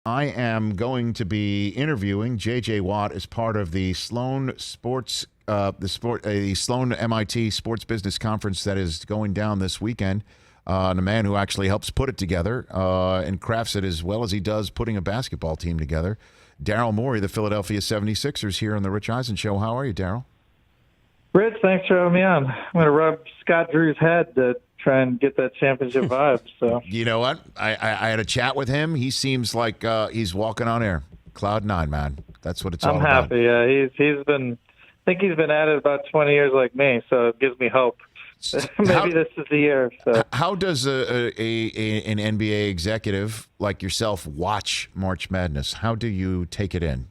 I am going to be interviewing JJ Watt as part of the Sloan Sports, the Sloan MIT Sports Business Conference that is going down this weekend. And a man who actually helps put it together and crafts it as well as he does putting a basketball team together. Daryl Morey, the Philadelphia 76ers, here on the Rich Eisen Show. How are you, Daryl? Rich, thanks for having me on. I'm going to rub Scott Drew's head to try and get that championship vibe. So you know what? I had a chat with him. He seems like he's walking on air. Cloud nine, man. That's what it's all about. I'm happy. Yeah, he's been. I think he's been at it about 20 years like me, so it gives me hope. Maybe this is the year. So. How does an NBA executive like yourself watch March Madness? How do you take it in,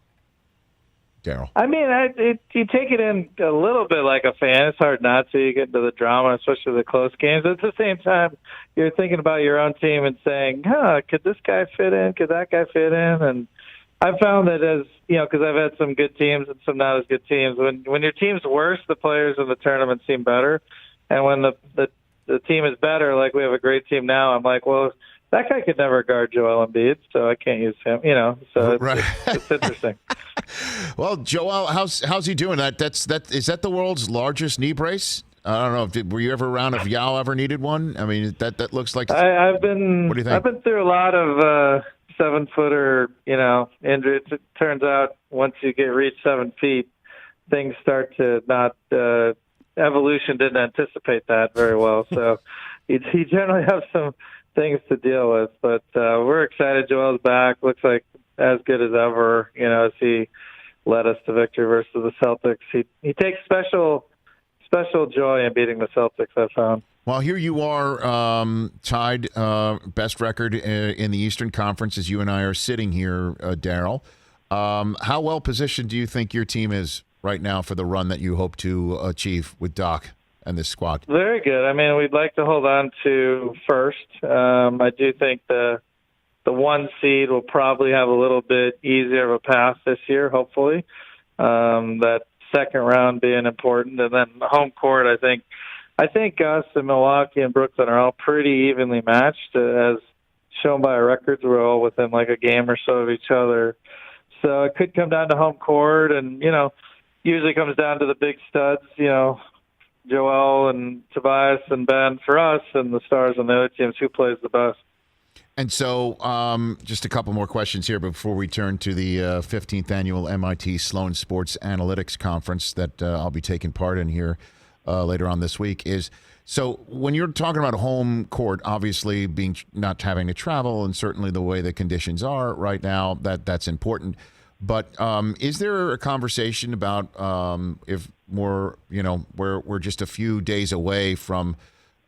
Daryl? I mean, you take it in a little bit like a fan. It's hard not to. You get into the drama, especially the close games. At the same time, you're thinking about your own team and saying, could this guy fit in? Could that guy fit in? And I've found that as, because I've had some good teams and some not as good teams, when your team's worse, the players in the tournament seem better. And when the team is better, like we have a great team now, I'm like, well, that guy could never guard Joel Embiid, so I can't use him, so it's interesting. Well, Joel, how's he doing? Is that the world's largest knee brace? I don't know. Were you ever around if Yao ever needed one? I mean, that looks like. I've been. What do you think? I've been through a lot of 7-footer, injuries. It turns out once you reach 7 feet, things start to not. Evolution didn't anticipate that very well, so you generally have some things to deal with. But we're excited. Joel's back. Looks like as good as ever. As he led us to victory versus the Celtics. He takes special joy in beating the Celtics, I found. Well, here you are, tied best record in the Eastern Conference as you and I are sitting here, Daryl. How well positioned do you think your team is right now for the run that you hope to achieve with Doc and this squad? Very good. I mean, we'd like to hold on to first. I do think the 1 seed will probably have a little bit easier of a path this year, hopefully. That second round being important. And then home court, I think us and Milwaukee and Brooklyn are all pretty evenly matched. As shown by our records, we're all within like a game or so of each other. So it could come down to home court and, usually comes down to the big studs, Joel and Tobias and Ben for us, and the stars on the other teams, who plays the best. And so just a couple more questions here before we turn to the 15th annual MIT Sloan Sports Analytics Conference that I'll be taking part in here later on this week. So when you're talking about home court, obviously not having to travel and certainly the way the conditions are right now, that's important. But is there a conversation about if we're just a few days away from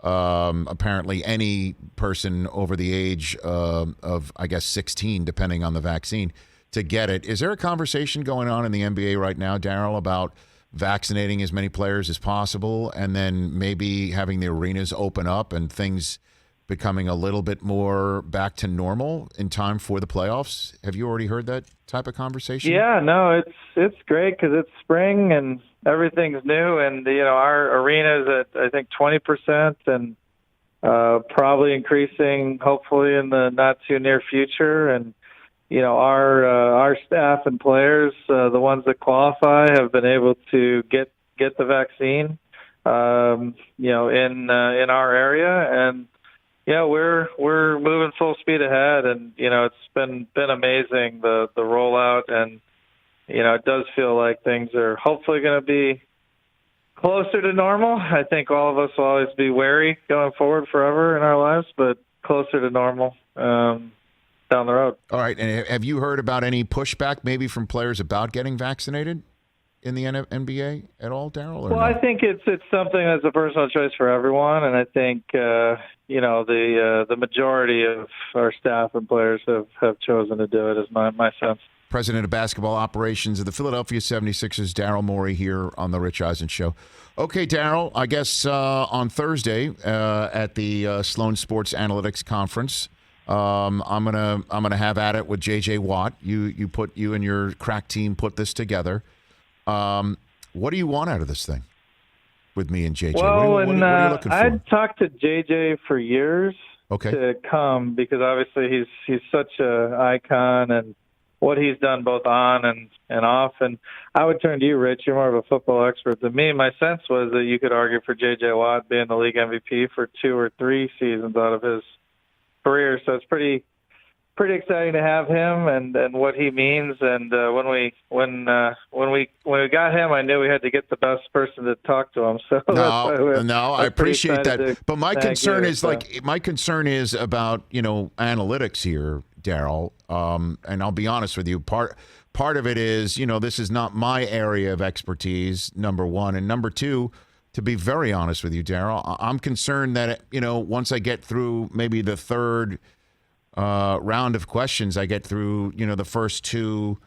apparently any person over the age of, I guess, 16, depending on the vaccine, to get it? Is there a conversation going on in the NBA right now, Daryl, about vaccinating as many players as possible and then maybe having the arenas open up and things becoming a little bit more back to normal in time for the playoffs? Have you already heard that type of conversation? Yeah, no, it's great because it's spring and everything's new, and our arena is at I think 20% and probably increasing hopefully in the not too near future. And our staff and players, the ones that qualify, have been able to get the vaccine, in our area. And yeah, we're moving full speed ahead, and it's been amazing the rollout, and it does feel like things are hopefully going to be closer to normal. I think all of us will always be wary going forward forever in our lives, but closer to normal down the road. All right, and have you heard about any pushback maybe from players about getting vaccinated in the NBA at all, Daryl? Well, no? I think it's something that's a personal choice for everyone, and I think the majority of our staff and players have chosen to do it, is my sense. President of Basketball Operations of the Philadelphia 76ers, Daryl Morey, here on the Rich Eisen Show. Okay, Daryl, I guess on Thursday at the Sloan Sports Analytics Conference, I'm gonna have at it with JJ Watt. You and your crack team put this together. What do you want out of this thing with me and JJ? Well, what are you looking for? I'd talked to JJ for years. to come, because obviously he's such a icon, and what he's done both on and off. And I would turn to you, Rich. You're more of a football expert than me. My sense was that you could argue for JJ Watt being the league MVP for 2 or 3 seasons out of his career. So it's pretty exciting to have him and what he means. And when we got him, I knew we had to get the best person to talk to him. So I appreciate that. But my concern is about analytics here, Daryl. And I'll be honest with you. Part of it is this is not my area of expertise. Number one, and number two, to be very honest with you, Daryl, I'm concerned that once I get through maybe the third round of questions, I get through the first 2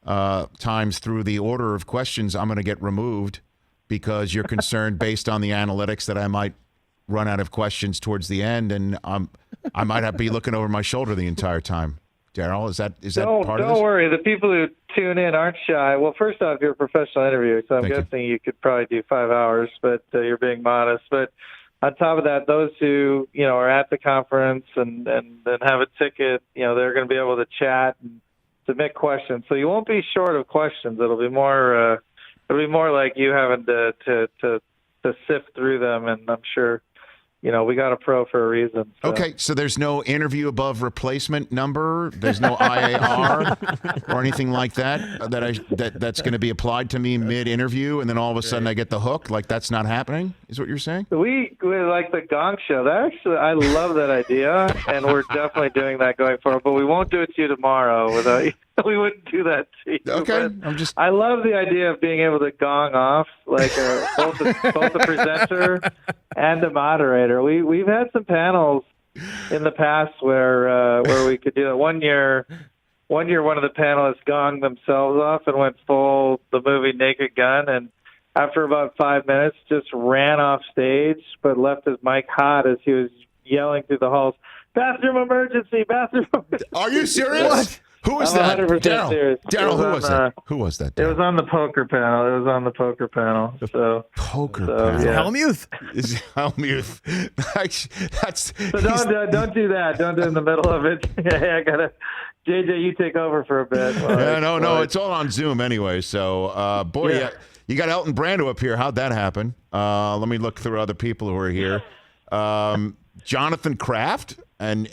times through the order of questions, I'm going to get removed because you're concerned based on the analytics that I might run out of questions towards the end, and I might have to be looking over my shoulder the entire time. Daryl, is that part of this? Don't worry. The people who tune in aren't shy. Well, first off, you're a professional interviewer, so I'm guessing you could probably do 5 hours, but you're being modest. But on top of that, those who are at the conference and have a ticket, they're going to be able to chat and submit questions. So you won't be short of questions. It'll be more like you having to sift through them, and I'm sure we got a pro for a reason. So. Okay, so there's no interview above replacement number. There's no IAR or anything like that that's going to be applied to me mid-interview, and then all of a sudden I get the hook. Like, that's not happening, is what you're saying? We like the Gong Show. I love that idea, and we're definitely doing that going forward. But we won't do it to you tomorrow without you. We wouldn't do that to you. Okay, I love the idea of being able to gong off like both a presenter and a moderator. We've had some panels in the past where we could do that. One year, one of the panelists gonged themselves off and went full the movie Naked Gun, and after about 5 minutes, just ran off stage, but left his mic hot as he was yelling through the halls, "Bathroom emergency! Bathroom emergency!" Are you serious? What? Who was that? Daryl, who was that? Who was that? It was on the poker panel. So poker panel. Yeah. Hellmuth. Is Hellmuth? That's. So don't do that. Don't do it in the middle of it. I gotta. JJ, you take over for a bit. No. It's all on Zoom anyway. So, you got Elton Brando up here. How'd that happen? Let me look through other people who are here. Jonathan Kraft and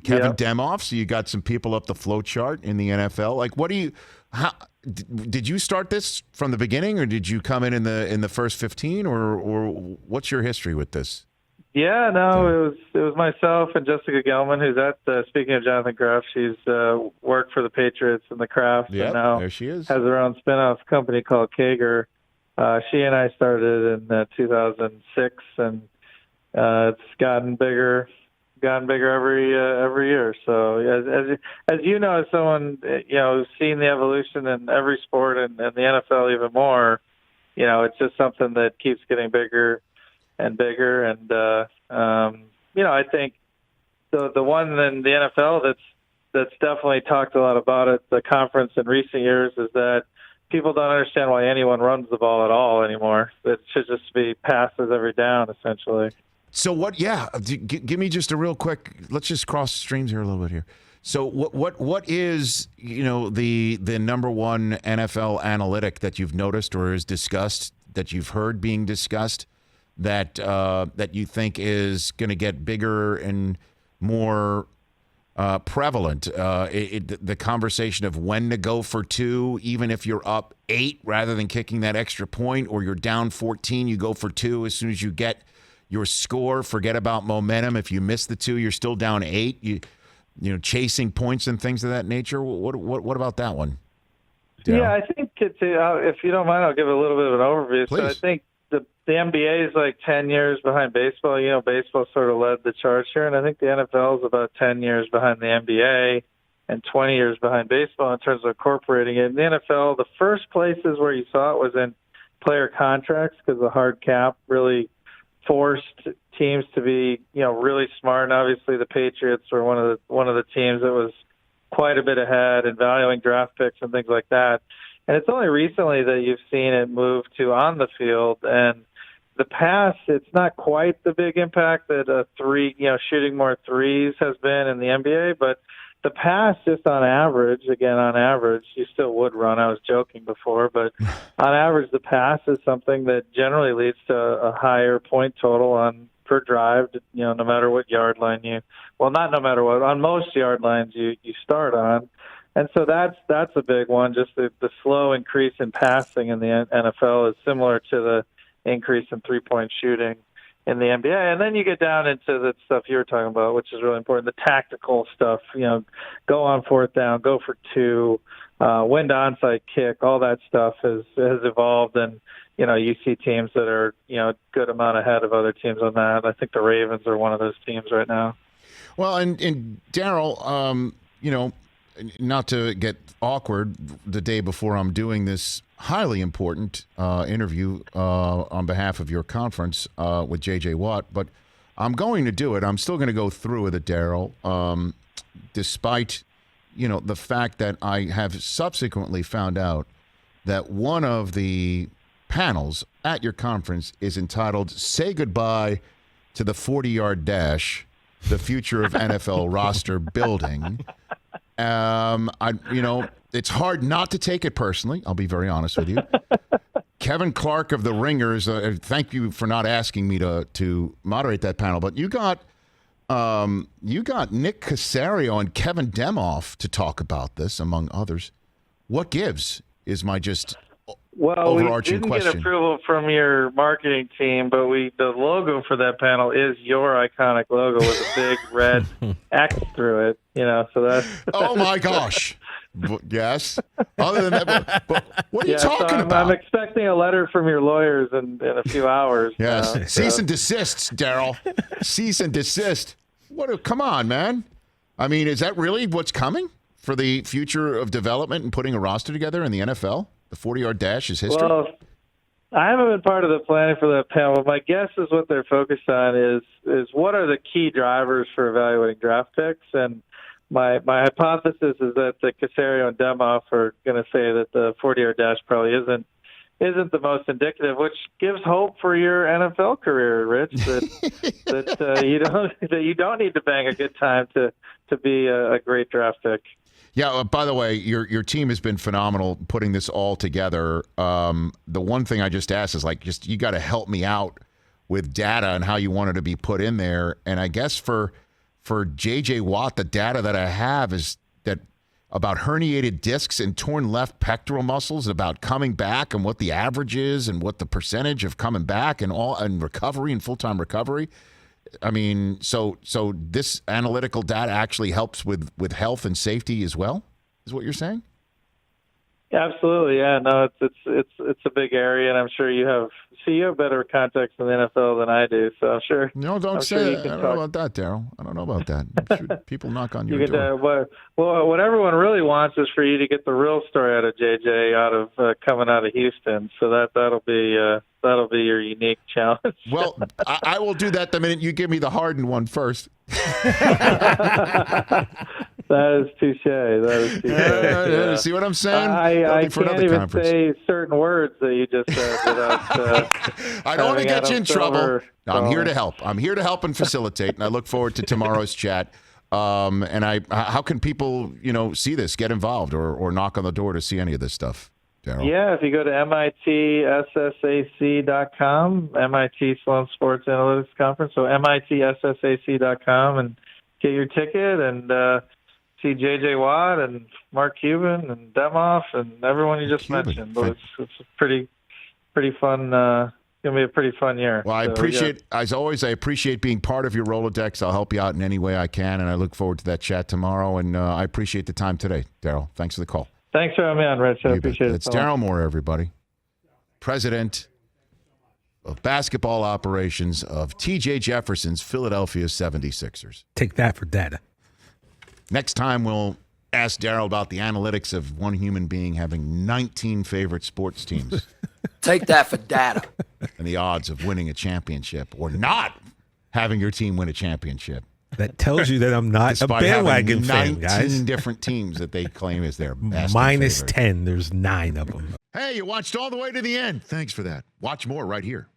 Kevin Demoff. So you got some people up the flow chart in the NFL. Like, did you start this from the beginning, or did you come in the first 15, or what's your history with this? Yeah, no, it was myself and Jessica Gelman, who's at. Speaking of Jonathan Kraft, she's worked for the Patriots and the Kraft, and now there she is. Has her own spinoff company called Kager. She and I started in 2006, and it's gotten bigger every year. So as you know, as someone who's seen the evolution in every sport and the NFL even more, it's just something that keeps getting bigger and bigger. And I think the one in the NFL that's definitely talked a lot about at the conference in recent years is that people don't understand why anyone runs the ball at all anymore. It should just be passes every down, essentially. So what? Yeah, give me just a real quick. Let's just cross streams here a little bit here. So what is the number one NFL analytic that you've noticed or is discussed, that you've heard being discussed, that you think is going to get bigger and more prevalent? The conversation of when to go for 2, even if you're up 8, rather than kicking that extra point, or you're down 14, you go for 2 as soon as you get your score. Forget about momentum. If you miss the 2, you're still down 8. You chasing points and things of that nature. What about that one, Daryl? Yeah, I think if you don't mind, I'll give a little bit of an overview. Please. So I think the NBA is like 10 years behind baseball. Baseball sort of led the charge here, and I think the NFL is about 10 years behind the NBA and 20 years behind baseball in terms of incorporating it. In the NFL, the first places where you saw it was in player contracts, because the hard cap really forced teams to be, really smart. And obviously the Patriots were one of the teams that was quite a bit ahead in valuing draft picks and things like that. And it's only recently that you've seen it move to on the field. And The pass, it's not quite the big impact that shooting more threes has been in the NBA, but the pass, just on average, you still would run. I was joking before, but on average, the pass is something that generally leads to a higher point total per drive, no matter what yard line not no matter what, on most yard lines you start on. And so that's a big one. Just the slow increase in passing in the NFL is similar to the increase in three-point shooting in the NBA. And then you get down into the stuff you were talking about, which is really important, the tactical stuff, go on fourth down, go for two, win to onside kick, all that stuff has evolved. And, you see teams that are, a good amount ahead of other teams on that. I think the Ravens are one of those teams right now. Well, and Daryl, not to get awkward the day before I'm doing this highly important interview on behalf of your conference with JJ Watt, but I'm going to do it. I'm still going to go through with it, Daryl, despite, the fact that I have subsequently found out that one of the panels at your conference is entitled "Say Goodbye to the 40-Yard Dash, the Future of NFL Roster Building." It's hard not to take it personally. I'll be very honest with you. Kevin Clark of the Ringers, thank you for not asking me to moderate that panel, but you got Nick Caserio and Kevin Demoff to talk about this, among others. What gives is my overarching we didn't question. Get approval from your marketing team, but the logo for that panel is your iconic logo with a big red X through it. So that's. Oh my gosh! Yes. Other than that, but what are you talking about? I'm expecting a letter from your lawyers in a few hours. Yes. Cease and desist, Daryl. Cease and desist. Come on, man. I mean, is that really what's coming for the future of development and putting a roster together in the NFL? The 40-yard dash is history? Well, I haven't been part of the planning for that panel. My guess is what they're focused on is what are the key drivers for evaluating draft picks. And my hypothesis is that the Caserio and Demoff are going to say that the 40-yard dash probably isn't the most indicative, which gives hope for your NFL career, Rich. That you don't need to bang a good time to be a great draft pick. Yeah, by the way, your team has been phenomenal putting this all together. The one thing I just asked is you got to help me out with data and how you want it to be put in there. And I guess for JJ Watt, the data that I have is that about herniated discs and torn left pectoral muscles, about coming back and what the average is and what the percentage of coming back and recovery and full-time recovery. I mean, so this analytical data actually helps with health and safety as well, is what you're saying? Absolutely, yeah. No, it's a big area, and I'm sure you have better context in the NFL than I do. So I'm sure. No, don't say that. I don't know about that, Daryl. I don't know about that. I'm sure people knock on your door. What everyone really wants is for you to get the real story out of JJ, coming out of Houston. So that'll be your unique challenge. Well, I will do that the minute you give me the hardened one first. That is touche. Yeah. See what I'm saying? I can't even say certain words that you just said without. I don't want to get you in trouble. I'm here to help. I'm here to help and facilitate, and I look forward to tomorrow's chat. How can people, see this, get involved, or knock on the door to see any of this stuff? Daryl? Yeah, if you go to MITSSAC.com, MIT Sloan Sports Analytics Conference, so MITSSAC.com, and get your ticket and see JJ Watt and Mark Cuban and Demoff and everyone you just mentioned. But it's a pretty fun. Going to be a pretty fun year. Well, as always, I appreciate being part of your Rolodex. I'll help you out in any way I can, and I look forward to that chat tomorrow. And I appreciate the time today, Daryl. Thanks for the call. Thanks for having me on, Rich. I appreciate it. It's Daryl Morey, everybody. President of basketball operations of TJ Jefferson's Philadelphia 76ers. Take that for data. Next time, we'll ask Daryl about the analytics of one human being having 19 favorite sports teams. Take that for data. And the odds of winning a championship or not having your team win a championship. That tells you that I'm not a bandwagon fan, guys. 19 different teams that they claim is their best. Minus 10. There's 9 of them. Hey, you watched all the way to the end. Thanks for that. Watch more right here.